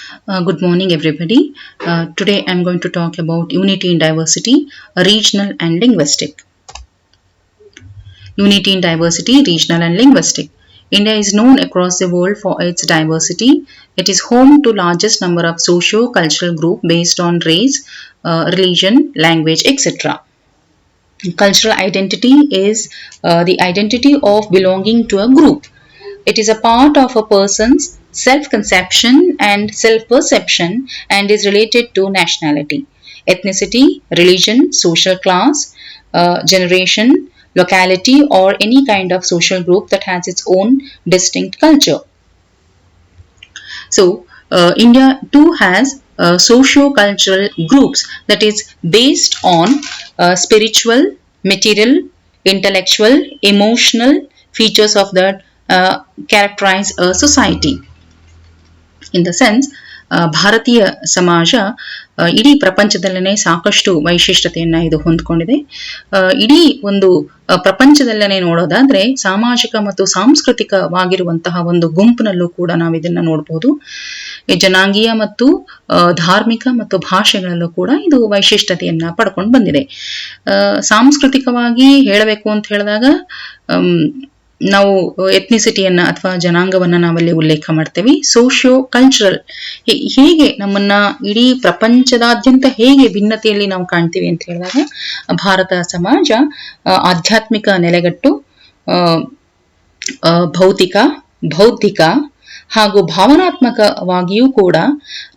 Good morning, everybody. Today I'm going to talk about unity in diversity, regional and linguistic. Unity in diversity, regional and linguistic. India is known across the world for its diversity. It is home to largest number of socio-cultural groups based on race, religion, language, etc. Cultural identity is the identity of belonging to a group. It is a part of a person's self-conception and self-perception and is related to nationality, ethnicity, religion, social class, generation, locality, or any kind of social group that has its own distinct culture. So, India too has socio-cultural groups that is based on spiritual, material, intellectual, emotional features of that characterize a society. In the sense, ಭಾರತೀಯ ಸಮಾಜ ಇಡೀ ಪ್ರಪಂಚದಲ್ಲೇ ಸಾಕಷ್ಟು ವೈಶಿಷ್ಟ್ಯತೆಯನ್ನ ಇದು ಹೊಂದ್ಕೊಂಡಿದೆ. ಇಡೀ ಒಂದು ಪ್ರಪಂಚದಲ್ಲೇ ನೋಡೋದಾದ್ರೆ ಸಾಮಾಜಿಕ ಮತ್ತು ಸಾಂಸ್ಕೃತಿಕವಾಗಿರುವಂತಹ ಒಂದು ಗುಂಪಿನಲ್ಲೂ ಕೂಡ ನಾವು ಇದನ್ನ ನೋಡಬಹುದು. ಜನಾಂಗೀಯ ಮತ್ತು ಧಾರ್ಮಿಕ ಮತ್ತು ಭಾಷೆಗಳಲ್ಲೂ ಕೂಡ ಇದು ವೈಶಿಷ್ಟ್ಯತೆಯನ್ನ ಪಡ್ಕೊಂಡು ಬಂದಿದೆ. ಸಾಂಸ್ಕೃತಿಕವಾಗಿ ಹೇಳಬೇಕು ಅಂತ ಹೇಳಿದಾಗ ನಾವು ಎಥ್ನಿಸಿಟಿಯನ್ನ ಅಥವಾ ಜನಾಂಗವನ್ನ ನಾವಲ್ಲಿ ಉಲ್ಲೇಖ ಮಾಡ್ತೇವೆ. ಸೋಷಿಯೋ ಕಲ್ಚರಲ್ ಹೇಗೆ ನಮ್ಮನ್ನ ಇಡೀ ಪ್ರಪಂಚದಾದ್ಯಂತ ಹೇಗೆ ಭಿನ್ನತೆಯಲ್ಲಿ ನಾವು ಕಾಣ್ತೀವಿ ಅಂತ ಹೇಳಿದಾಗ ಭಾರತ ಸಮಾಜ ಆಧ್ಯಾತ್ಮಿಕ ನೆಲೆಗಟ್ಟು, ಭೌತಿಕ, ಬೌದ್ಧಿಕ ಹಾಗೂ ಭಾವನಾತ್ಮಕವಾಗಿಯೂ ಕೂಡ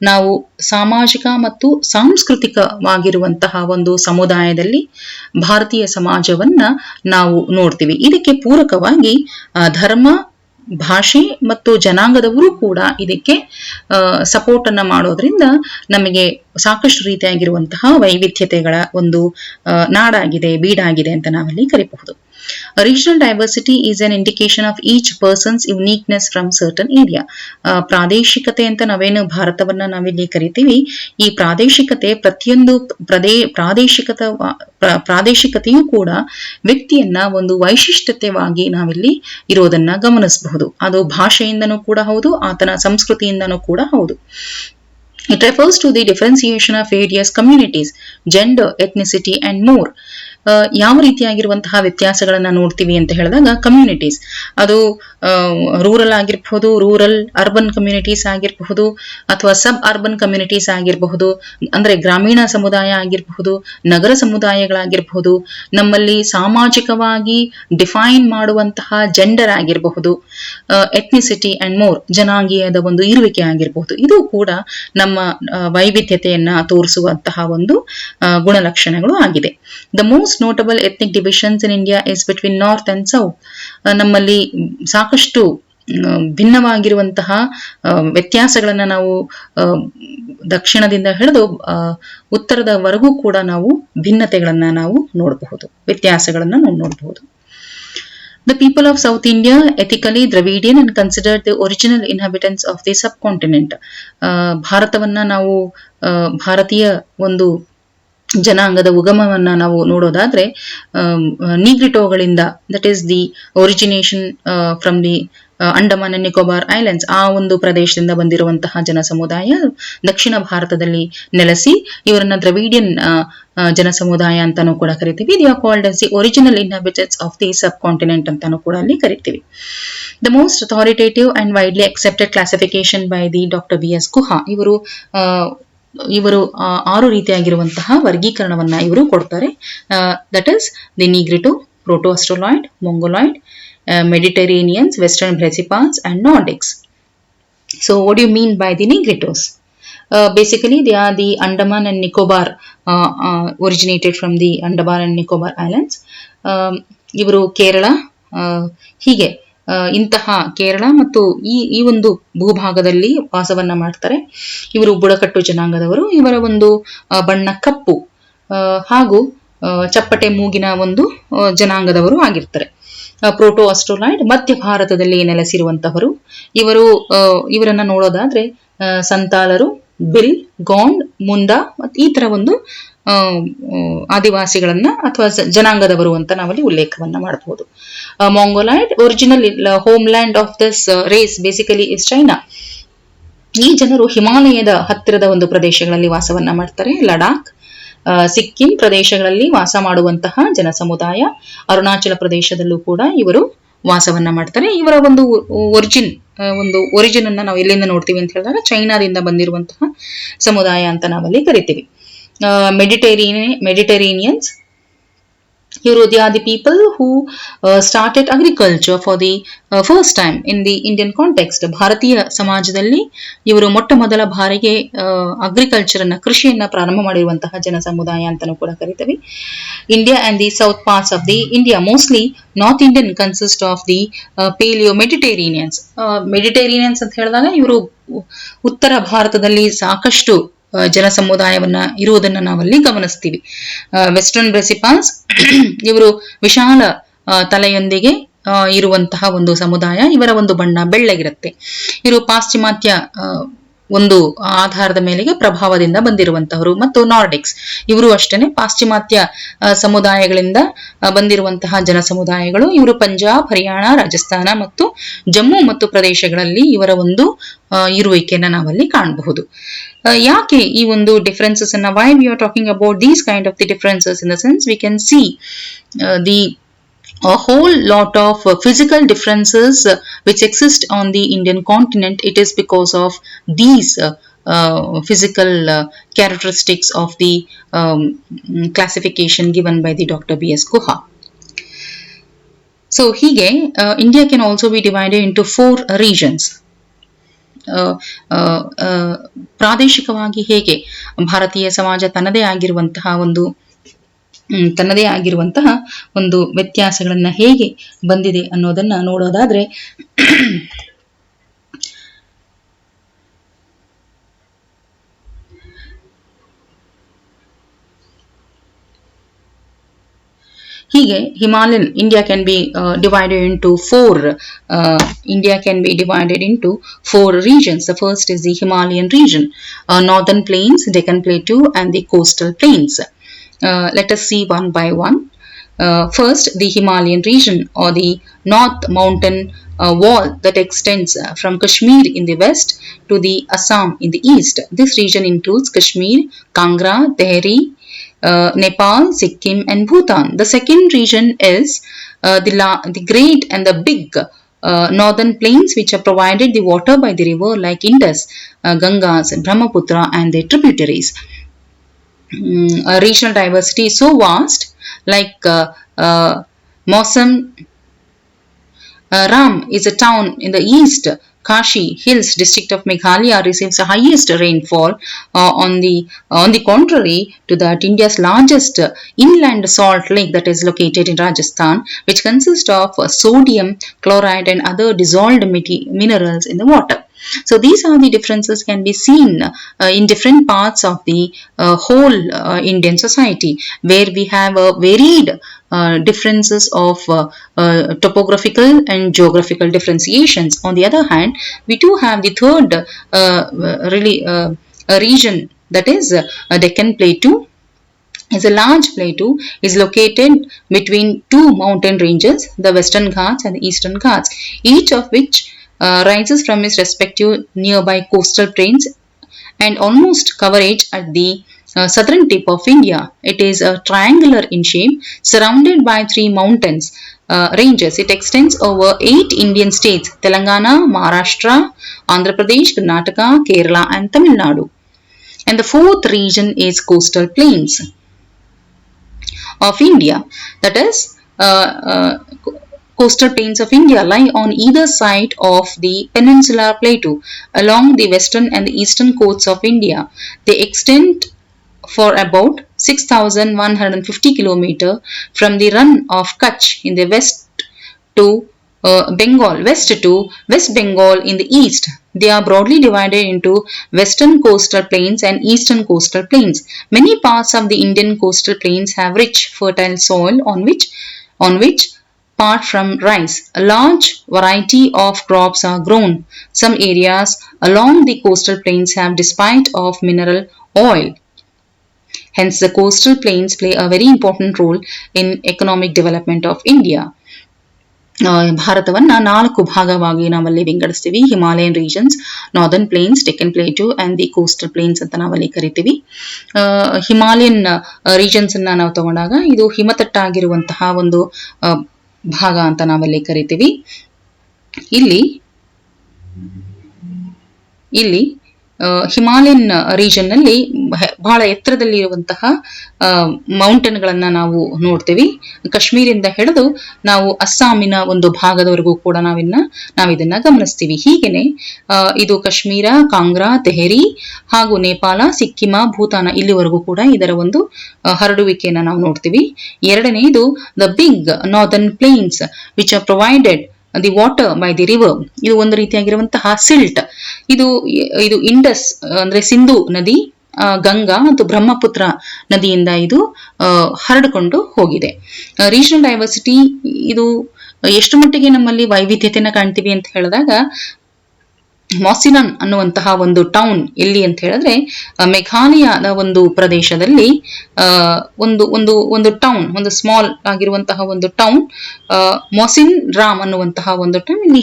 ನಾವು ಸಾಮಾಜಿಕ ಮತ್ತು ಸಾಂಸ್ಕೃತಿಕವಾಗಿರುವಂತಹ ಒಂದು ಸಮುದಾಯದಲ್ಲಿ ಭಾರತೀಯ ಸಮಾಜವನ್ನ ನಾವು ನೋಡ್ತೀವಿ. ಇದಕ್ಕೆ ಪೂರಕವಾಗಿ ಧರ್ಮ, ಭಾಷೆ ಮತ್ತು ಜನಾಂಗದವರು ಕೂಡ ಇದಕ್ಕೆ ಸಪೋರ್ಟ್ ಅನ್ನ ಮಾಡೋದ್ರಿಂದ ನಮಗೆ ಸಾಕಷ್ಟು ರೀತಿಯಾಗಿರುವಂತಹ ವೈವಿಧ್ಯತೆಗಳ ಒಂದು ನಾಡಾಗಿದೆ, ಬೀಡಾಗಿದೆ ಅಂತ ನಾವಲ್ಲಿ ಕರಿಬಹುದು. Regional diversity is an indication of each person's uniqueness from certain area. ಪ್ರಾದೇಶಿಕತೆ ಅಂತ ನಾವೇನು ಭಾರತವನ್ನ ನಾವಿಲ್ಲಿ ಕರಿತೀವಿ, ಈ ಪ್ರಾದೇಶಿಕತೆ ಪ್ರತಿಯೊಂದು ಪ್ರಾದೇಶಿಕತೆಯೂ ಕೂಡ ವ್ಯಕ್ತಿಯನ್ನ ಒಂದು ವೈಶಿಷ್ಟ್ಯತೆವಾಗಿ ನಾವಿಲ್ಲಿ ಇರೋದನ್ನ ಗಮನಿಸಬಹುದು. ಅದು ಭಾಷೆಯಿಂದನೂ ಕೂಡ ಹೌದು, ಆತನ ಸಂಸ್ಕೃತಿಯಿಂದನೂ ಕೂಡ ಹೌದು. It refers to the differentiation of various communities, gender, ethnicity and more. ಯಾವ ರೀತಿಯಾಗಿರುವಂತಹ ವ್ಯತ್ಯಾಸಗಳನ್ನ ನೋಡ್ತೀವಿ ಅಂತ ಹೇಳಿದಾಗ ಕಮ್ಯುನಿಟೀಸ್, ಅದು ರೂರಲ್ ಆಗಿರಬಹುದು, ರೂರಲ್ ಅರ್ಬನ್ ಕಮ್ಯುನಿಟೀಸ್ ಆಗಿರಬಹುದು, ಅಥವಾ ಸಬ್ ಅರ್ಬನ್ ಕಮ್ಯುನಿಟೀಸ್ ಆಗಿರಬಹುದು, ಅಂದ್ರೆ ಗ್ರಾಮೀಣ ಸಮುದಾಯ ಆಗಿರಬಹುದು, ನಗರ ಸಮುದಾಯಗಳಾಗಿರಬಹುದು, ನಮ್ಮಲ್ಲಿ ಸಾಮಾಜಿಕವಾಗಿ ಡಿಫೈನ್ ಮಾಡುವಂತಹ ಜೆಂಡರ್ ಆಗಿರಬಹುದು, ಎಥ್ನಿಸಿಟಿ ಅಂಡ್ ಮೋರ್, ಜನಾಂಗೀಯದ ಒಂದು ಇರುವಿಕೆ ಆಗಿರಬಹುದು. ಇದು ಕೂಡ ನಮ್ಮ ವೈವಿಧ್ಯತೆಯನ್ನ ತೋರಿಸುವಂತಹ ಒಂದು ಗುಣಲಕ್ಷಣಗಳು ಆಗಿದೆ. The most notable ethnic divisions in India is between north and south. ನಮ್ಮಲ್ಲಿ ಸಾಕಷ್ಟು ಭಿನ್ನವಾಗಿರುವಂತಹ ವ್ಯತ್ಯಾಸಗಳನ್ನ ನಾವು ದಕ್ಷಿಣದಿಂದ ಹಿಡಿದು ಉತ್ತರದವರೆಗೂ ಕೂಡ ನಾವು ಭಿನ್ನತೆಗಳನ್ನ ನಾವು ನೋಡಬಹುದು, ವ್ಯತ್ಯಾಸಗಳನ್ನ ನಾವು ನೋಡಬಹುದು. The people of South India, ethically Dravidian and considered the original inhabitants of the subcontinent. ಭಾರತವನ್ನ ನಾವು ಭಾರತೀಯ ಒಂದು ಜನಾಂಗದ ಉಗಮವನ್ನ ನಾವು ನೋಡೋದಾದ್ರೆ ನೀಗ್ರಿಟೋಗಳಿಂದ, that is the origination from the Andaman and Nicobar islands, ಆ ಒಂದು ಪ್ರದೇಶದಿಂದ ಬಂದಿರುವಂತಹ ಜನ ಸಮುದಾಯ ದಕ್ಷಿಣ ಭಾರತದಲ್ಲಿ ನೆಲೆಸಿ ಇವರನ್ನ ದ್ರವಿಡಿಯನ್ ಜನ ಸಮುದಾಯ ಅಂತಾನೂ ಕೂಡ ಕರಿತೀವಿ. They are called as the original inhabitants of the subcontinent ಅಂತಾನೂ ಕೂಡ ಅಲ್ಲಿ ಕರಿತೀವಿ. The most authoritative and widely accepted classification by the doctor V S Guha, ಇವರು 6 ರೀತಿಯಾಗಿರುವಂತಹ ವರ್ಗೀಕರಣವನ್ನ ಇವರು ಕೊಡ್ತಾರೆ. That is the Negrito, proto Australoid, Mongoloid, Mediterraneans, Western Brecipans and Nordics. So what do you mean by the Negritos? Basically they are the Andaman and Nicobar, originated from the Andaman and Nicobar Islands. ಇವರು ಕೇರಳ, ಹೀಗೆ ಇಂತಹ ಕೇರಳ ಮತ್ತು ಈ ಒಂದು ಭೂಭಾಗದಲ್ಲಿ ವಾಸವನ್ನ ಮಾಡ್ತಾರೆ. ಇವರು ಬುಡಕಟ್ಟು ಜನಾಂಗದವರು. ಇವರ ಒಂದು ಬಣ್ಣ ಕಪ್ಪು ಹಾಗೂ ಚಪ್ಪಟೆ ಮೂಗಿನ ಒಂದು ಜನಾಂಗದವರು ಆಗಿರ್ತಾರೆ. ಪ್ರೋಟೋ ಆಸ್ಟ್ರೋಲಾಯ್ಡ್ ಮಧ್ಯ ಭಾರತದಲ್ಲಿ ನೆಲೆಸಿರುವಂತಹವರು. ಇವರನ್ನ ನೋಡೋದಾದ್ರೆ ಸಂತಾಲರು, ಬಿಲ್, ಗೋಂಡ್, ಮುಂದಾ ಮತ್ತು ಈ ತರ ಒಂದು ಆದಿವಾಸಿಗಳನ್ನ ಅಥವಾ ಜನಾಂಗದವರು ಅಂತ ನಾವಲ್ಲಿ ಉಲ್ಲೇಖವನ್ನ ಮಾಡಬಹುದು. Mongoloid, original homeland of this race basically is China. ಈ ಜನರು ಹಿಮಾಲಯದ ಹತ್ತಿರದ ಒಂದು ಪ್ರದೇಶಗಳಲ್ಲಿ ವಾಸವನ್ನ ಮಾಡ್ತಾರೆ. ಲಡಾಖ್, ಸಿಕ್ಕಿಂ ಪ್ರದೇಶಗಳಲ್ಲಿ ವಾಸ ಮಾಡುವಂತಹ ಜನ ಸಮುದಾಯ. ಅರುಣಾಚಲ ಪ್ರದೇಶದಲ್ಲೂ ಕೂಡ ಇವರು ವಾಸವನ್ನ ಮಾಡ್ತಾರೆ. ಇವರ ಒಂದು ಒರಿಜಿನ್ ಅನ್ನ ನಾವು ಎಲ್ಲಿಂದ ನೋಡ್ತೀವಿ ಅಂತ ಹೇಳಿದಾಗ ಚೈನಾದಿಂದ ಬಂದಿರುವಂತಹ ಸಮುದಾಯ ಅಂತ ನಾವಲ್ಲಿ ಕರಿತೀವಿ. ಮೆಡಿಟರೇನಿಯನ್ಸ್, they are the people who started agriculture for the first time in the Indian context. ಭಾರತೀಯ ಸಮಾಜದಲ್ಲಿ ಇವರು ಮೊಟ್ಟ ಮೊದಲ ಬಾರಿಗೆ ಅಗ್ರಿಕಲ್ಚರ್ ಅನ್ನ, ಕೃಷಿಯನ್ನ ಪ್ರಾರಂಭ ಮಾಡಿರುವಂತಹ ಜನ ಸಮುದಾಯ ಅಂತಾನೂ ಕೂಡ ಕರಿತೀವಿ. India and the south parts of the India, mostly North Indian, consist of the Paleo-Mediterraneans. ಮೆಡಿಟೇರಿಯನ್ಸ್ ಅಂತ ಹೇಳಿದಾಗ ಇವರು ಉತ್ತರ ಭಾರತದಲ್ಲಿ ಸಾಕಷ್ಟು ಜನ ಸಮುದಾಯವನ್ನ ಇರುವುದನ್ನ ನಾವಲ್ಲಿ ಗಮನಿಸ್ತೀವಿ. ವೆಸ್ಟರ್ನ್ ಬ್ರೆಸಿಪಾನ್ಸ್, ಇವರು ವಿಶಾಲ ತಲೆಯೊಂದಿಗೆ ಇರುವಂತಹ ಒಂದು ಸಮುದಾಯ. ಇವರ ಒಂದು ಬಣ್ಣ ಬೆಳ್ಳಗಿರುತ್ತೆ. ಇವರು ಪಾಶ್ಚಿಮಾತ್ಯ ಒಂದು ಆಧಾರದ ಮೇಲೆಗೆ ಪ್ರಭಾವದಿಂದ ಬಂದಿರುವಂತಹವರು. ಮತ್ತು ನಾರ್ಡಿಕ್ಸ್, ಇವರು ಅಷ್ಟೇನೆ ಪಾಶ್ಚಿಮಾತ್ಯ ಸಮುದಾಯಗಳಿಂದ ಬಂದಿರುವಂತಹ ಜನ ಸಮುದಾಯಗಳು. ಇವರು ಪಂಜಾಬ್, ಹರಿಯಾಣ, ರಾಜಸ್ಥಾನ ಮತ್ತು ಜಮ್ಮು ಮತ್ತು ಪ್ರದೇಶಗಳಲ್ಲಿ ಇವರ ಒಂದು ಇರುವಿಕೆಯನ್ನ ನಾವಲ್ಲಿ ಕಾಣಬಹುದು. ಯಾಕೆ ಈ ಒಂದು ಡಿಫರೆನ್ಸಸ್ ಅನ್ನ, why we are talking about these kind of the differences in the sense we can see a whole lot of physical differences which exist on the Indian continent. It is because of these physical characteristics of the classification given by the Dr. B.S. Guha. So hige India can also be divided into 4 regions. ಪ್ರಾದೇಶಿಕವಾಗಿ ಹೇಗೆ ಭಾರತೀಯ ಸಮಾಜ ತನ್ನದೇ ಆಗಿರುವಂತಹ ಒಂದು ವ್ಯತ್ಯಾಸಗಳನ್ನ ಹೇಗೆ ಬಂದಿದೆ ಅನ್ನೋದನ್ನ ನೋಡೋದಾದ್ರೆ, ಹೀಗೆ Himalayan India can be divided into 4. India can be divided into 4 regions. The first is the Himalayan region, northern plains, Deccan Plateau, and the coastal plains. Let us see one by one. First, the Himalayan region, or the North Mountain wall that extends from Kashmir in the west to the Assam in the east. This region includes Kashmir, Kangra, Tehri, Nepal, Sikkim, and Bhutan. The second region is the great and the big northern plains, which are provided the water by the river like Indus, Gangas, Brahmaputra, and their tributaries. Regional diversity is so vast, like Mausam Ram is a town in the east. Kashi Hills district of Meghalaya receives the highest rainfall. On the contrary to that, India's largest inland salt lake that is located in Rajasthan, which consists of sodium chloride and other dissolved minerals in the water. So these are the differences can be seen in different parts of the whole Indian society, where we have a varied differences of topographical and geographical differentiations. On the other hand, we do have the third region, that is Deccan Plateau. Is a large plateau, is located between 2 mountain ranges, the Western Ghats and the Eastern Ghats, each of which rises from its respective nearby coastal plains and almost coverage at the southern tip of India. It is triangular in shape, surrounded by 3 mountains ranges. It extends over 8 Indian states: Telangana, Maharashtra, Andhra Pradesh, Karnataka, Kerala, and Tamil Nadu. And the fourth region is coastal plains of India. That is, coastal plains of India lie on either side of the peninsular plateau along the western and the eastern coasts of India. They extend for about 6,150 km from the run of Kutch in the west to West Bengal in the east. They are broadly divided into western coastal plains and eastern coastal plains. Many parts of the Indian coastal plains have rich, fertile soil on which apart from rice, a large variety of crops are grown. Some areas along the coastal plains have deposit of mineral oil. Hence, the coastal plains play a very important role in economic development of India. ಭಾರತವನ್ನ 4 ಭಾಗವಾಗಿ ನಾವಲ್ಲಿ ವಿಂಗಡಿಸ್ತೀವಿ. Himalayan regions, northern plains, Deccan plateau and the coastal plains ಅಂತ ನಾವಲ್ಲಿ ಕರಿತೀವಿ. Himalayan regions ಅನ್ನ ನಾವು ತಗೊಂಡಾಗ ಇದು ಹಿಮತಟ್ಟಾಗಿರುವಂತಹ ಒಂದು ಭಾಗ ಅಂತ ನಾವಲ್ಲಿ ಕರಿತೀವಿ. ಇಲ್ಲಿ ಹಿಮಾಲಯನ್ ರೀಜನ್ ನಲ್ಲಿ ಬಹಳ ಎತ್ತರದಲ್ಲಿ ಇರುವಂತಹ ಮೌಂಟೇನ್ ಗಳನ್ನ ನಾವು ನೋಡ್ತೀವಿ. ಕಾಶ್ಮೀರಿಂದ ಹಿಡಿದು ನಾವು ಅಸ್ಸಾಮಿನ ಒಂದು ಭಾಗದವರೆಗೂ ಕೂಡ ನಾವಿದನ್ನ ಗಮನಿಸ್ತೀವಿ. ಹೀಗೇನೆ ಇದು ಕಾಶ್ಮೀರ, ಕಾಂಗ್ರಾ, ತೆಹರಿ ಹಾಗೂ ನೇಪಾಳ, ಸಿಕ್ಕಿಮ, ಭೂತಾನ ಇಲ್ಲಿವರೆಗೂ ಕೂಡ ಇದರ ಒಂದು ಹರಡುವಿಕೆಯನ್ನ ನಾವು ನೋಡ್ತೀವಿ. ಎರಡನೆಯದು the big northern plains which are provided the water by the river. ಇದು ಒಂದು ರೀತಿಯಾಗಿರುವಂತಹ ಸಿಲ್ಟ್. ಇದು ಇಂಡಸ್ ಅಂದ್ರೆ ಸಿಂಧು ನದಿ, ಗಂಗಾ ಮತ್ತು ಬ್ರಹ್ಮಪುತ್ರ ನದಿಯಿಂದ ಇದು ಹರಡಿಕೊಂಡು ಹೋಗಿದೆ. ರೀಜನಲ್ ಡೈವರ್ಸಿಟಿ, ಇದು ಎಷ್ಟು ಮಟ್ಟಿಗೆ ನಮ್ಮಲ್ಲಿ ವೈವಿಧ್ಯತೆಯನ್ನ ಕಾಣ್ತೀವಿ ಅಂತ ಹೇಳಿದಾಗ, ಮಾಸಿನನ್ ಅನ್ನುವಂತಹ ಒಂದು ಟೌನ್ ಎಲ್ಲಿ ಅಂತ ಹೇಳಿದ್ರೆ ಮೇಘಾಲಯದ ಒಂದು ಪ್ರದೇಶದಲ್ಲಿ ಒಂದು ಟೌನ್, ಒಂದು ಸ್ಮಾಲ್ ಆಗಿರುವಂತಹ ಒಂದು ಟೌನ್ ಮೊಸಿನ್ ರಾಮ್ ಅನ್ನುವಂತಹ ಒಂದು ಟೌನ್. ಇಲ್ಲಿ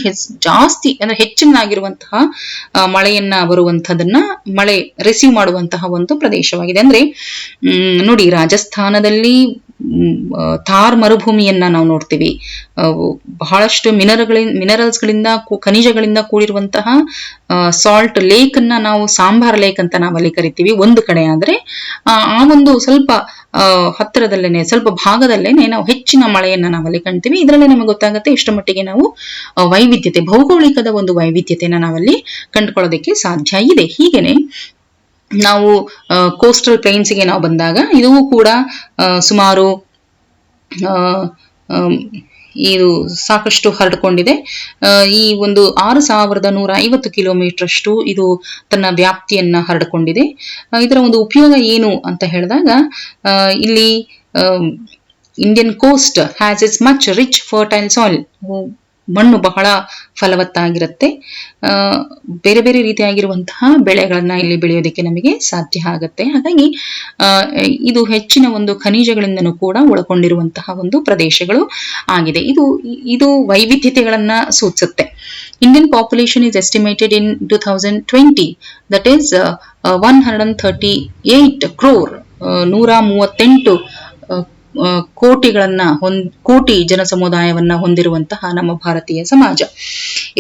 ಜಾಸ್ತಿ ಅಂದ್ರೆ ಹೆಚ್ಚಿನಾಗಿರುವಂತಹ ಮಳೆಯನ್ನ ಬರುವಂತದನ್ನ ಮಳೆ ರಿಸೀವ್ ಮಾಡುವಂತಹ ಒಂದು ಪ್ರದೇಶವಾಗಿದೆ. ಅಂದ್ರೆ ನೋಡಿ, ರಾಜಸ್ಥಾನದಲ್ಲಿ ಥಾರ್ ಮರುಭೂಮಿಯನ್ನ ನಾವು ನೋಡ್ತೀವಿ. ಬಹಳಷ್ಟು ಮಿನರಲ್ಸ್ ಗಳಿಂದ, ಖನಿಜಗಳಿಂದ ಕೂಡಿರುವಂತಹ ಸಾಲ್ಟ್ ಲೇಕ್ ಅನ್ನ ನಾವು ಸಾಂಬಾರ್ ಲೇಕ್ ಅಂತ ನಾವಲ್ಲಿ ಕರಿತೀವಿ ಒಂದು ಕಡೆ. ಆದ್ರೆ ಆ ಒಂದು ಸ್ವಲ್ಪ ಹತ್ತಿರದಲ್ಲೇನೆ, ಸ್ವಲ್ಪ ಭಾಗದಲ್ಲೇನೆ ನಾವು ಹೆಚ್ಚಿನ ಮಳೆಯನ್ನ ನಾವಲ್ಲಿ ಕಾಣ್ತೀವಿ. ಇದರಲ್ಲೇ ನಮಗೆ ಗೊತ್ತಾಗುತ್ತೆ ಎಷ್ಟು ಮಟ್ಟಿಗೆ ನಾವು ವೈವಿಧ್ಯತೆ, ಭೌಗೋಳಿಕದ ಒಂದು ವೈವಿಧ್ಯತೆಯನ್ನ ನಾವಲ್ಲಿ ಕಂಡುಕೊಳ್ಳೋದಕ್ಕೆ ಸಾಧ್ಯ ಇದೆ. ಹೀಗೇನೆ ನಾವು ಕೋಸ್ಟಲ್ ಪ್ಲೇನ್ಸ್ಗೆ ನಾವು ಬಂದಾಗ ಇದು ಕೂಡ ಸುಮಾರು ಇದು ಸಾಕಷ್ಟು ಹರಡಿಕೊಂಡಿದೆ. ಈ ಒಂದು 6150 ಕಿಲೋಮೀಟರ್ ಅಷ್ಟು ಇದು ತನ್ನ ವ್ಯಾಪ್ತಿಯನ್ನ ಹರಡಿಕೊಂಡಿದೆ. ಇದರ ಒಂದು ಉಪಯೋಗ ಏನು ಅಂತ ಹೇಳಿದಾಗ, ಇಲ್ಲಿ Indian coast has its much rich fertile soil. ಮಣ್ಣು ಬಹಳ ಫಲವತ್ತಾಗಿರುತ್ತೆ. ಬೇರೆ ಬೇರೆ ರೀತಿಯಾಗಿರುವಂತಹ ಬೆಳೆಗಳನ್ನ ಇಲ್ಲಿ ಬೆಳೆಯೋದಕ್ಕೆ ನಮಗೆ ಸಾಧ್ಯ ಆಗುತ್ತೆ. ಹಾಗಾಗಿ ಇದು ಹೆಚ್ಚಿನ ಒಂದು ಖನಿಜಗಳಿಂದನೂ ಕೂಡ ಒಳಗೊಂಡಿರುವಂತಹ ಒಂದು ಪ್ರದೇಶಗಳು ಆಗಿದೆ. ಇದು ವೈವಿಧ್ಯತೆಗಳನ್ನ ಸೂಚಿಸುತ್ತೆ. Indian population is estimated in 2020 that is 138 crore, 138 ಕೋಟಿ ಜನ ಸಮುದಾಯವನ್ನ ಹೊಂದಿರುವಂತಹ ನಮ್ಮ ಭಾರತೀಯ ಸಮಾಜ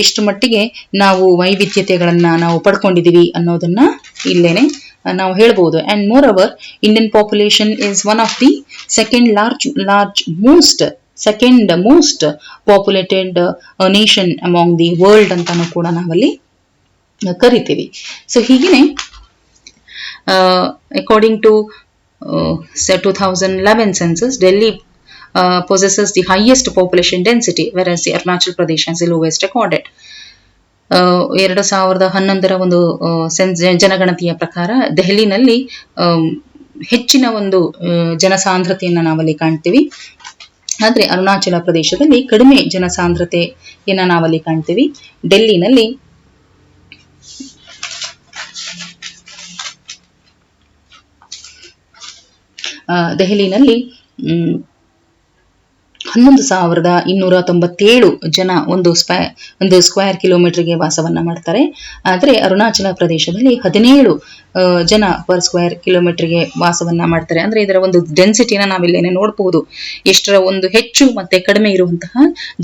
ಎಷ್ಟು ಮಟ್ಟಿಗೆ ನಾವು ವೈವಿಧ್ಯತೆಗಳನ್ನ ನಾವು ಪಡ್ಕೊಂಡಿದೀವಿ ಅನ್ನೋದನ್ನ ಇಲ್ಲೇನೆ ನಾವು ಹೇಳ್ಬೋದು. And more over, Indian population is one of the second most populated nation among the world ಅಂತಾನು ಕೂಡ ನಾವಲ್ಲಿ ಕರಿತೀವಿ. ಸೊ ಹೀಗೇನೆ according to 2011 census, Delhi possesses the highest population density, whereas the Arunachal Pradesh has the lowest recorded. 2011ರ ಒಂದು ಜನಗಣತಿಯ ಪ್ರಕಾರ ದೆಹಲಿನಲ್ಲಿ ಹೆಚ್ಚಿನ ಒಂದು ಜನಸಾಂದ್ರತೆಯನ್ನ ನಾವಲ್ಲಿ ಕಾಣ್ತೀವಿ. ಆದ್ರೆ ಅರುಣಾಚಲ ಪ್ರದೇಶದಲ್ಲಿ ಕಡಿಮೆ ಜನಸಾಂದ್ರತೆಯನ್ನ ನಾವಲ್ಲಿ ಕಾಣ್ತೀವಿ. ದೆಹಲಿನಲ್ಲಿ 11,297 ಜನ ಒಂದು ಸ್ಕ್ವೇರ್ ಕಿಲೋಮೀಟರ್ಗೆ ವಾಸವನ್ನ ಮಾಡ್ತಾರೆ. ಆದ್ರೆ ಅರುಣಾಚಲ ಪ್ರದೇಶದಲ್ಲಿ 17 ಜನ ಪರ್ ಸ್ಕ್ವೇರ್ ಕಿಲೋಮೀಟರ್ಗೆ ವಾಸವನ್ನ ಮಾಡ್ತಾರೆ. ಅಂದ್ರೆ ಇದರ ಒಂದು ಡೆನ್ಸಿಟಿನ ನಾವಿಲ್ಲೇನೆ ನೋಡಬಹುದು, ಎಷ್ಟರ ಒಂದು ಹೆಚ್ಚು ಮತ್ತೆ ಕಡಿಮೆ ಇರುವಂತಹ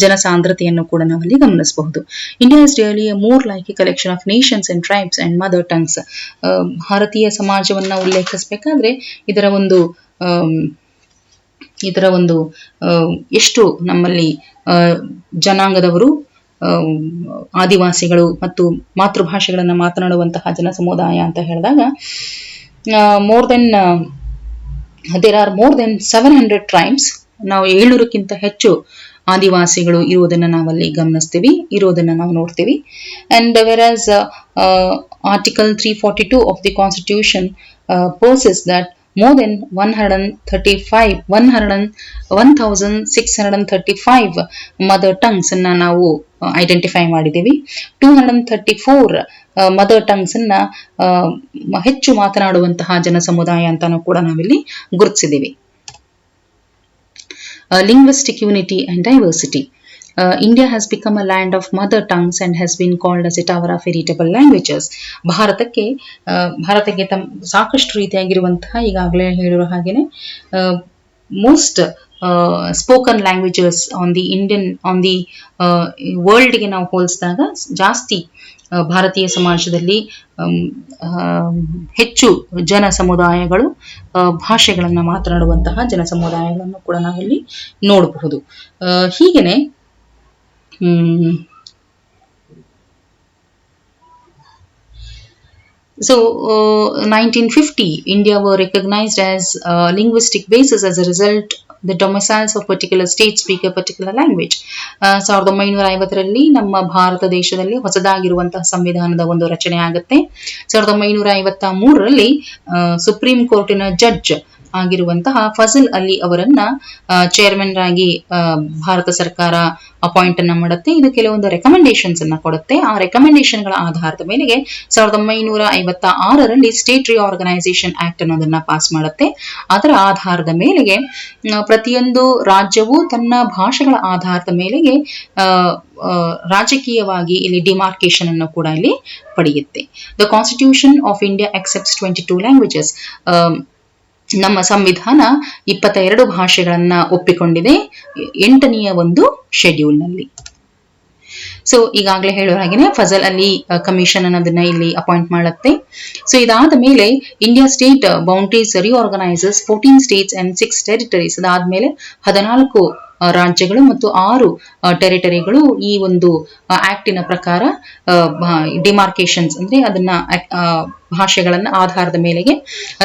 ಜನಸಾಂದ್ರತೆಯನ್ನು ಕೂಡ ನಾವಲ್ಲಿ ಗಮನಿಸಬಹುದು. India is really more like A collection of Nations and tribes and mother tongues. ಭಾರತೀಯ ಸಮಾಜವನ್ನ ಉಲ್ಲೇಖಿಸಬೇಕಾದ್ರೆ ಇದರ ಒಂದು ಎಷ್ಟು ನಮ್ಮಲ್ಲಿ ಜನಾಂಗದವರು, ಆದಿವಾಸಿಗಳು ಮತ್ತು ಮಾತೃಭಾಷೆಗಳನ್ನ ಮಾತನಾಡುವಂತಹ ಜನ ಸಮುದಾಯ ಅಂತ ಹೇಳಿದಾಗ there are more than 700 tribes. ನಾವು 700ಕ್ಕಿಂತ ಹೆಚ್ಚು ಆದಿವಾಸಿಗಳು ಇರುವುದನ್ನು ನಾವಲ್ಲಿ ಗಮನಿಸ್ತೀವಿ, ಇರುವುದನ್ನು ನಾವು ನೋಡ್ತೀವಿ. And whereas article 342 of the constitution ಪರ್ಸಿಸ್ that more than 1635 mother tongues ಅನ್ನ ನಾವು ಐಡೆಂಟಿಫೈ ಮಾಡಿದ್ದೀವಿ. 234 ಮದರ್ ಟಂಗ್ಸ್ ಅನ್ನ ಹೆಚ್ಚು ಮಾತನಾಡುವಂತಹ ಜನ ಸಮುದಾಯ ಅಂತಾನು ಕೂಡ ನಾವಿಲ್ಲಿ ಗುರುತಿಸಿದ್ದೀವಿ. Linguistic unity and diversity. India has become a land of mother tongues and has been called as a tower of heritable languages. ಭಾರತಕ್ಕೆ ಸಾಕಷ್ಟು ರೀತಿಯಾಗಿರುವಂತಹ ಈಗಾಗಲೇ ಹೇಳಿರೋ ಹಾಗೇನೆ most spoken languages on the ವರ್ಲ್ಡ್ಗೆ ನಾವು ಹೋಲಿಸಿದಾಗ ಜಾಸ್ತಿ ಭಾರತೀಯ ಸಮಾಜದಲ್ಲಿ ಹೆಚ್ಚು ಜನ ಸಮುದಾಯಗಳು ಭಾಷೆಗಳನ್ನು ಮಾತನಾಡುವಂತಹ ಜನ ಸಮುದಾಯಗಳನ್ನು ಕೂಡ ನಾವಿಲ್ಲಿ ನೋಡಬಹುದು. ಹೀಗೇನೆ So, 1950, India were recognized as a linguistic basis as a result the domiciles of particular states speak a particular language. 1950ರಲ್ಲಿ ನಮ್ಮ ಭಾರತ ದೇಶದಲ್ಲಿ ಹೊಸದಾಗಿರುವಂತಹ ಸಂವಿಧಾನದ ಒಂದು ರಚನೆ ಆಗುತ್ತೆ. 1953ರಲ್ಲಿ ಸುಪ್ರೀಂ ಕೋರ್ಟಿನ ಜಡ್ಜ್ ಆಗಿರುವಂತಹ ಫಜಲ್ ಅಲಿ ಅವರನ್ನ ಚೇರ್ಮನ್ ಆಗಿ ಭಾರತ ಸರ್ಕಾರ ಅಪಾಯಿಂಟ್ ಅನ್ನ ಮಾಡುತ್ತೆ. ಇದು ಕೆಲವೊಂದು ರೆಕಮೆಂಡೇಶನ್ಸ್ ಅನ್ನ ಕೊಡುತ್ತೆ. ಆ ರೆಕಮೆಂಡೇಶನ್ಗಳ ಆಧಾರದ ಮೇಲೆಗೆ 1956ರಲ್ಲಿ ಸ್ಟೇಟ್ ರಿಆರ್ಗನೈಸೇಷನ್ ಆಕ್ಟ್ ಅನ್ನೋದನ್ನ ಪಾಸ್ ಮಾಡುತ್ತೆ. ಅದರ ಆಧಾರದ ಮೇಲೆಗೆ ಪ್ರತಿಯೊಂದು ರಾಜ್ಯವು ತನ್ನ ಭಾಷೆಗಳ ಆಧಾರದ ಮೇಲೆಗೆ ರಾಜಕೀಯವಾಗಿ ಇಲ್ಲಿ ಡಿಮಾರ್ಕೇಶನ್ ಅನ್ನು ಕೂಡ ಇಲ್ಲಿ ಪಡೆಯುತ್ತೆ. The constitution of India accepts 22 languages. ನಮ್ಮ ಸಂವಿಧಾನ 22 ಭಾಷೆಗಳನ್ನ ಒಪ್ಪಿಕೊಂಡಿದೆ 8ನೆಯ ಒಂದು ಶೆಡ್ಯೂಲ್ ನಲ್ಲಿ. ಸೊ ಈಗಾಗಲೇ ಹೇಳೋ ಹಾಗೇನೆ ಫಜಲ್ ಅಲಿ ಕಮಿಷನ್ ಅನ್ನೋದನ್ನ ಇಲ್ಲಿ ಅಪಾಯಿಂಟ್ ಮಾಡುತ್ತೆ. ಸೊ ಇದಾದ ಮೇಲೆ India state boundaries reorganises 14 states and 6 territories. ಅದಾದ್ಮೇಲೆ 14 ರಾಜ್ಯಗಳು ಮತ್ತು 6 ಟೆರಿಟರಿಗಳು ಈ ಒಂದು ಆಕ್ಟಿನ ಪ್ರಕಾರ ಡಿಮಾರ್ಕೇಶನ್ಸ್ ಅಂದ್ರೆ ಅದನ್ನ ಭಾಷೆಗಳನ್ನ ಆಧಾರದ ಮೇಲೆಗೆ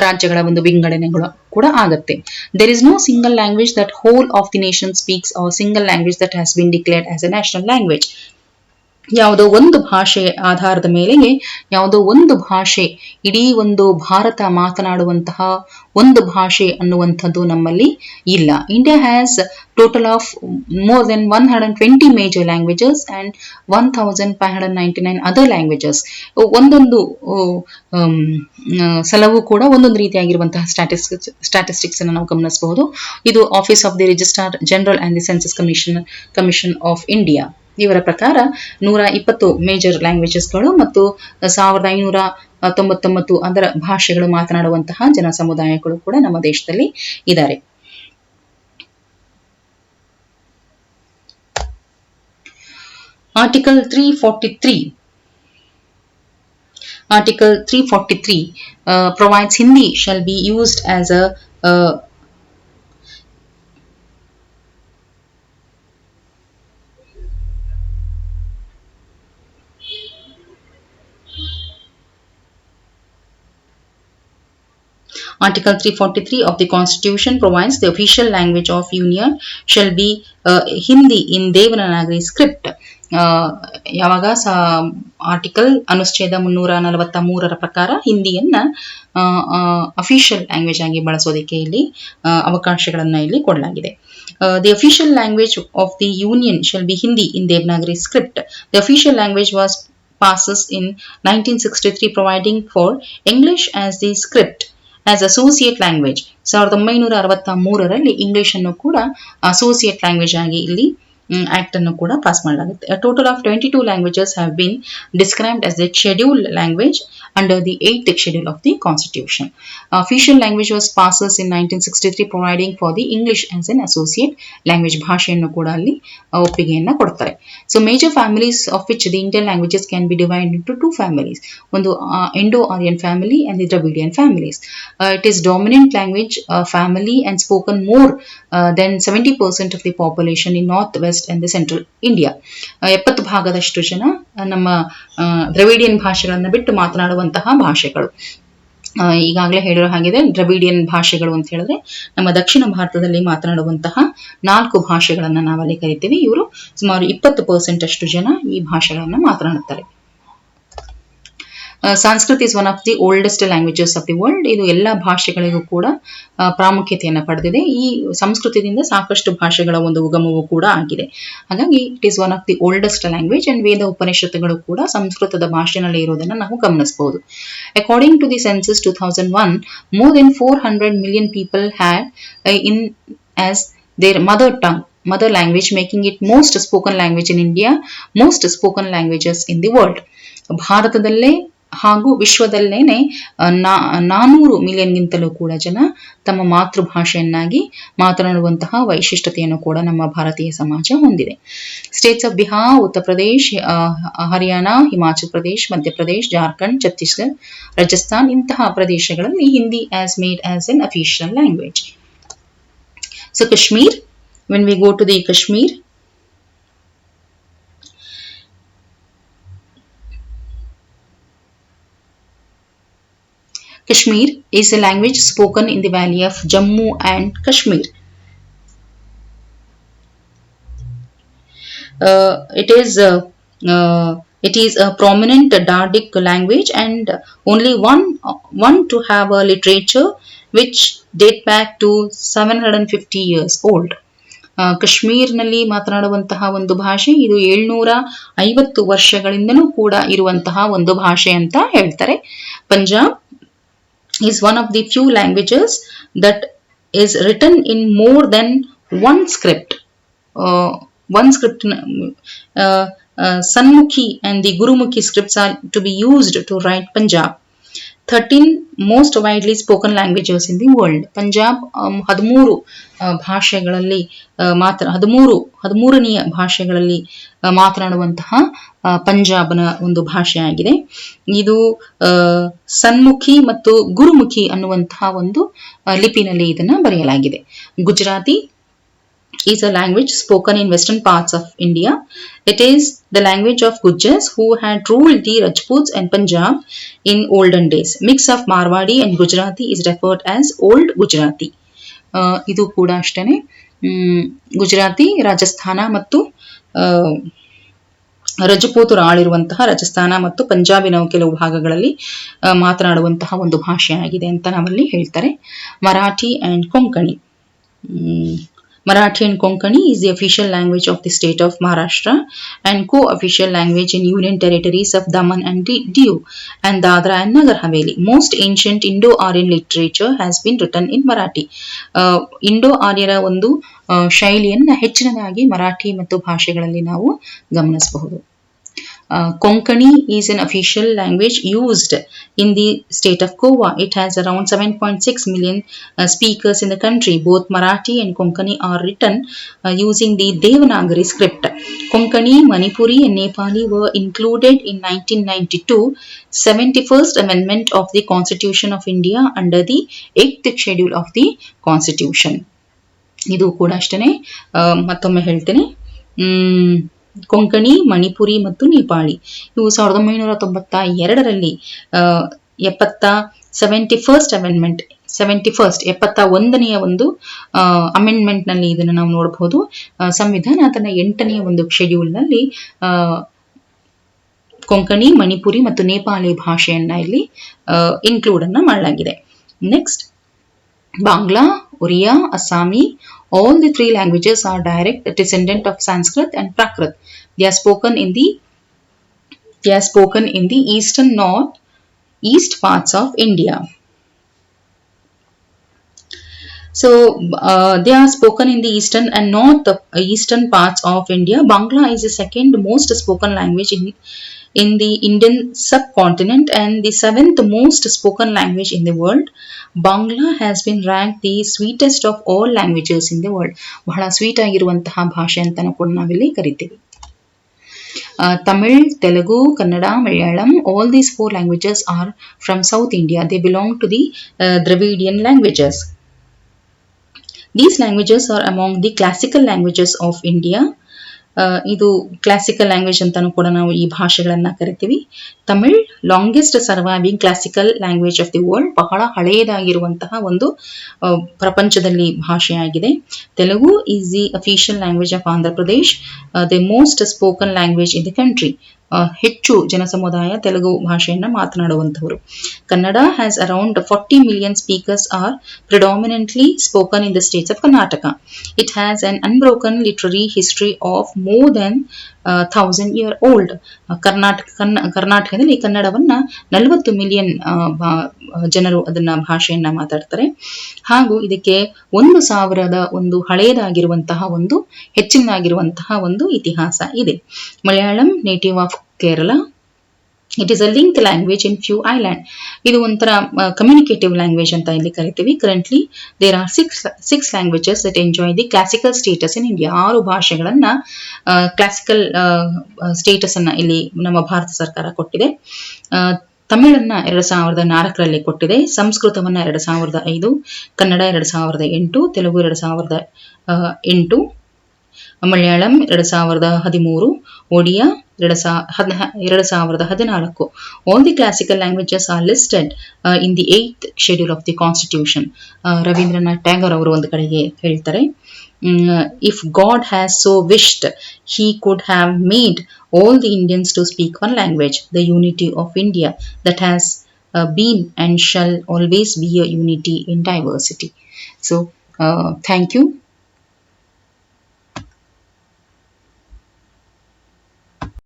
ರಾಜ್ಯಗಳ ಒಂದು ವಿಂಗಡಣೆಗಳು ಕೂಡ ಆಗುತ್ತೆ. There is no single language that whole of the nation speaks or single language that has been declared as a national language. ಯಾವುದೋ ಒಂದು ಭಾಷೆ ಆಧಾರದ ಮೇಲೆಗೆ ಯಾವುದೋ ಒಂದು ಭಾಷೆ ಇಡೀ ಒಂದು ಭಾರತ ಮಾತನಾಡುವಂತಹ ಒಂದು ಭಾಷೆ ಅನ್ನುವಂಥದ್ದು ನಮ್ಮಲ್ಲಿ ಇಲ್ಲ. India has total of more than 120 major languages and 1599 other languages. ಒಂದೊಂದು ಸಲವೂ ಕೂಡ ಒಂದೊಂದು ರೀತಿಯಾಗಿರುವಂತಹ ಸ್ಟ್ಯಾಟಿಸ್ಟಿಕ್ಸ್ ಅನ್ನು ನಾವು ಗಮನಿಸಬಹುದು. ಇದು office of the registrar general and the census commission of India ಇವರ ಪ್ರಕಾರ 120 ಮೇಜರ್ ಲ್ಯಾಂಗ್ವೇಜಸ್ಗಳು ಮತ್ತು 1599 ಅದರ ಭಾಷೆಗಳು ಮಾತನಾಡುವಂತಹ ಜನ ಸಮುದಾಯಗಳು ಕೂಡ ನಮ್ಮ ದೇಶದಲ್ಲಿ ಇದ್ದಾರೆ. Article 343 provides Hindi shall be used as a Article 343 of the Constitution provides the official language of Union shall be Hindi in Devanagari script. ಯಾವಾಗ ಆರ್ಟಿಕಲ್ ಅನುಚ್ಛೇದ 343ರ ಪ್ರಕಾರ ಹಿಂದಿಯನ್ನ ಅಫಿಷಿಯಲ್ ಲ್ಯಾಂಗ್ವೇಜ್ ಆಗಿ ಬಳಸೋದಕ್ಕೆ ಇಲ್ಲಿ ಅವಕಾಶಗಳನ್ನ ಇಲ್ಲಿ ಕೊಡಲಾಗಿದೆ. The official language of the Union shall be Hindi in Devanagari script. The official language was passes in 1963 providing for English as the script as associate language. 1963ರಲ್ಲಿ English ಅನ್ನು ಕೂಡ ಅಸೋಸಿಯೇಟ್ ಲ್ಯಾಂಗ್ವೇಜ್ ಆಗಿ ಇಲ್ಲಿ ಆಕ್ಟ್ ಅನ್ನು ಕೂಡ pass ಮಾಡಲಾಗುತ್ತೆ. A total of 22 languages have been described as the scheduled language under the 8th schedule of the Constitution. Official language was passes in 1963 providing for the English as an associate language. ಭಾಷೆಯನ್ನು ಕೂಡ ಅಲ್ಲಿ ಒಪ್ಪಿಗೆಯನ್ನ ಕೊಡ್ತಾರೆ. So major families of which the Indian languages can be divided into 2 families. ಒಂದು Indo-Aryan family and the Dravidian families. It is dominant language family and spoken more than 70% of the population in northwest and the central India. 70% ಜನ ನಮ್ಮ ದ್ರವಿಡಿಯನ್ ಭಾಷೆಗಳನ್ನ ಬಿಟ್ಟು ಮಾತನಾಡುವಂತಹ ಭಾಷೆಗಳು. ಈಗಾಗಲೇ ಹೇಳಿರೋ ಹಾಗಿದೆ ದ್ರವಿಡಿಯನ್ ಭಾಷೆಗಳು ಅಂತ ಹೇಳಿದ್ರೆ ನಮ್ಮ ದಕ್ಷಿಣ ಭಾರತದಲ್ಲಿ ಮಾತನಾಡುವಂತಹ 4 ಭಾಷೆಗಳನ್ನ ನಾವಲ್ಲಿ ಕರಿತೀವಿ. ಇವರು ಸುಮಾರು 20% ಅಷ್ಟು ಜನ ಈ ಭಾಷೆಗಳನ್ನ ಮಾತನಾಡುತ್ತಾರೆ. Sanskrit is one of the oldest languages of the world. ಇದು ಎಲ್ಲ ಭಾಷೆಗಳಿಗೂ ಕೂಡ ಪ್ರಾಮುಖ್ಯತೆಯನ್ನು ಪಡೆದಿದೆ. ಈ ಸಂಸ್ಕೃತದಿಂದ ಸಾಕಷ್ಟು ಭಾಷೆಗಳ ಒಂದು ಉಗಮವೂ ಕೂಡ ಆಗಿದೆ. ಹಾಗಾಗಿ it is one of the oldest language and ವೇದ ಉಪನಿಷತ್ತುಗಳು ಕೂಡ ಸಂಸ್ಕೃತದ ಭಾಷೆಯಲ್ಲಿ ಇರೋದನ್ನು ನಾವು ಗಮನಿಸಬಹುದು. According to the census 2001, more than 400 million people had in as their mother tongue mother language, making it most spoken language in India, most spoken languages in the world. ಭಾರತದಲ್ಲೇ ಹಾಗೂ ವಿಶ್ವದಲ್ಲೇನೆ 400 ಮಿಲಿಯನ್ಗಿಂತಲೂ ಕೂಡ ಜನ ತಮ್ಮ ಮಾತೃಭಾಷೆಯನ್ನಾಗಿ ಮಾತನಾಡುವಂತಹ ವೈಶಿಷ್ಟ್ಯತೆಯನ್ನು ಕೂಡ ನಮ್ಮ ಭಾರತೀಯ ಸಮಾಜ ಹೊಂದಿದೆ. ಸ್ಟೇಟ್ಸ್ ಆಫ್ ಬಿಹಾರ್, ಉತ್ತರ ಪ್ರದೇಶ್, ಹರಿಯಾಣ, ಹಿಮಾಚಲ್ ಪ್ರದೇಶ್, ಮಧ್ಯಪ್ರದೇಶ್, ಜಾರ್ಖಂಡ್, ಛತ್ತೀಸ್ಗಢ, ರಾಜಸ್ಥಾನ್ ಇಂತಹ ಪ್ರದೇಶಗಳಲ್ಲಿ Hindi as made as N official language. So Kashmir, when we go to the Kashmir, Kashmir is a language spoken in the valley of Jammu and Kashmir. It is a prominent Dardic language and only one to have a literature which date back to 750 years old. ಕಾಶ್ಮೀರ್ನಲ್ಲಿ ಮಾತನಾಡುವಂತಹ ಒಂದು ಭಾಷೆ ಇದು 750 ವರ್ಷಗಳಿಂದಲೂ ಕೂಡ ಇರುವಂತಹ ಒಂದು ಭಾಷೆ ಅಂತ ಹೇಳ್ತಾರೆ. Punjab is one of the few languages that is written in more than one script. Sanmukhi and the Gurumukhi scripts are to be used to write Punjab. 13 most widely spoken languages in the world. Punjab 13 ಭಾಷೆಗಳಲ್ಲಿ 13ನೆಯ ಭಾಷೆಗಳಲ್ಲಿ ಮಾತನಾಡುವಂತಹ ಪಂಜಾಬ್ನ ಒಂದು ಭಾಷೆಯಾಗಿದೆ. ಇದು ಸನ್ಮುಖಿ ಮತ್ತು ಗುರುಮುಖಿ ಅನ್ನುವಂತಹ ಒಂದು ಲಿಪಿನಲ್ಲಿ ಇದನ್ನ ಬರೆಯಲಾಗಿದೆ. Gujarati is a language spoken in western parts of India. It is the language of Gujars who had ruled the Rajputs and Punjab in olden days. Mix of Marwadi and Gujarati is referred as Old Gujarati. ಇದು ಕೂಡ ಅಷ್ಟೇನೆ ಗುಜರಾತಿ ರಾಜಸ್ಥಾನ ಮತ್ತು ರಜಪೂತರು ಆಳಿರುವಂತಹ ರಾಜಸ್ಥಾನ ಮತ್ತು ಪಂಜಾಬಿನ ಕೆಲವು ಭಾಗಗಳಲ್ಲಿ ಮಾತನಾಡುವಂತಹ ಒಂದು ಭಾಷೆಯಾಗಿದೆ ಅಂತ ನಾವಲ್ಲಿ ಹೇಳ್ತಾರೆ. Marathi and Konkani. Marathi and Konkani is the official language of the state of Maharashtra and co-official language in Union territories of Daman and Diu and Dadra and Nagar Haveli. Most ancient Indo-Aryan literature has been written in Marathi. Indo-Aryara ಒಂದು ಶೈಲಿಯನ್ನು ಹೆಚ್ಚಿನದಾಗಿ ಮರಾಠಿ ಮತ್ತು ಭಾಷೆಗಳಲ್ಲಿ ನಾವು ಗಮನಿಸಬಹುದು. Konkani is an official language used in the state of Goa. It has around 7.6 million speakers in the country. Both Marathi and Konkani are written using the Devanagari script. Konkani, Manipuri and Nepali were included in 1992 71st Amendment of the Constitution of India under the 8th Schedule of the Constitution. ಇದು ಕೂಡ ಅಷ್ಟೇ ಮತ್ತೊಮ್ಮೆ ಹೇಳ್ತೇನೆ. ಕೊಂಕಣಿ, ಮಣಿಪುರಿ ಮತ್ತು ನೇಪಾಳಿ ಇವು 1992ರಲ್ಲಿ 71ನೇ ಒಂದು amendment ನಲ್ಲಿ ಇದನ್ನು ನಾವು ನೋಡಬಹುದು. ಸಂವಿಧಾನ ತನ್ನ 8ನೇ ಒಂದು ಶೆಡ್ಯೂಲ್ ನಲ್ಲಿ ಕೊಂಕಣಿ, ಮಣಿಪುರಿ ಮತ್ತು ನೇಪಾಳಿ ಭಾಷೆಯನ್ನ ಇಲ್ಲಿ ಇನ್ಕ್ಲೂಡ್ ಅನ್ನ ಮಾಡಲಾಗಿದೆ. Next Bangla, Oriya, Assami, all the three languages are direct descendant of Sanskrit and Prakrit. They are spoken in the eastern east parts of India. So they are spoken in the eastern and northeastern parts of India. Bangla is the second most spoken language in the Indian subcontinent and the 7th most spoken language in the world. Bangla has been ranked the sweetest of all languages in the world. ಬಹಳ sweet ಆಗಿರುವಂತಹ ಭಾಷೆ ಅಂತಾನೂ ಕೂಡ ನಾವಿಲ್ಲಿ ಕರಿತೀವಿ. Tamil, Telugu, Kannada, Malayalam, all these 4 languages are from South India. They belong to the Dravidian languages. These languages are among the classical languages of India. ಇದು classical language ಅಂತಾನೂ ಕೂಡ ನಾವು ಈ ಭಾಷೆಗಳನ್ನ ಕರಿತೀವಿ. Tamil longest surviving classical language of the world, ಬಹಳ ಹಳೆಯದಾಗಿರುವಂತಹ ಒಂದು ಪ್ರಪಂಚದಲ್ಲಿ ಭಾಷೆಯಾಗಿದೆ. Telugu is the official language of Andhra Pradesh, the most spoken language in the country. ಹೆಚ್ಚು ಜನಸಮುದಾಯ ತೆಲುಗು ಭಾಷೆಯನ್ನ ಮಾತನಾಡುವಂತವರು. Kannada has around 40 million speakers are predominantly spoken in the states of Karnataka. It has an unbroken literary history of more than 1000 years old. ಕರ್ನಾಟಕದಲ್ಲಿ ಕನ್ನಡವನ್ನ 40 million ಜನರು ಅದನ್ನ ಭಾಷೆಯನ್ನ ಮಾತಾಡ್ತಾರೆ. ಹಾಗೂ ಇದಕ್ಕೆ 1000 ಒಂದು ಹಳೆಯದಾಗಿರುವಂತಹ ಒಂದು ಹೆಚ್ಚಿನಾಗಿರುವಂತಹ ಒಂದು ಇತಿಹಾಸ ಇದೆ. Malayalam native of Kerala. It is a link language in few island. ಇದು ಒಂಥರ ಕಮ್ಯುನಿಕೇಟಿವ್ ಲ್ಯಾಂಗ್ವೇಜ್ ಅಂತ ಇಲ್ಲಿ ಕರಿತೀವಿ. Currently there are six languages that enjoy the classical status in India. 6 ಭಾಷೆಗಳನ್ನ ಕ್ಲಾಸಿಕಲ್ ಸ್ಟೇಟಸ್ ಅನ್ನ ಇಲ್ಲಿ ನಮ್ಮ ಭಾರತ ಸರ್ಕಾರ ಕೊಟ್ಟಿದೆ. ತಮಿಳನ್ನ 2004ರಲ್ಲಿ ಕೊಟ್ಟಿದೆ, ಸಂಸ್ಕೃತವನ್ನ 2005, Kannada 2008, Telugu 2008, Malayalam 2013, Odia 2014. All the classical languages are listed in the 8th schedule of the constitution. Ravindranath Tagore ಅವರು ಒಂದು ಕಡೆಗೆ ಹೇಳ್ತಾರೆ, if God has so wished, he could have made all the Indians to speak one language, the unity of India that has been and shall always be a unity in diversity. So thank you.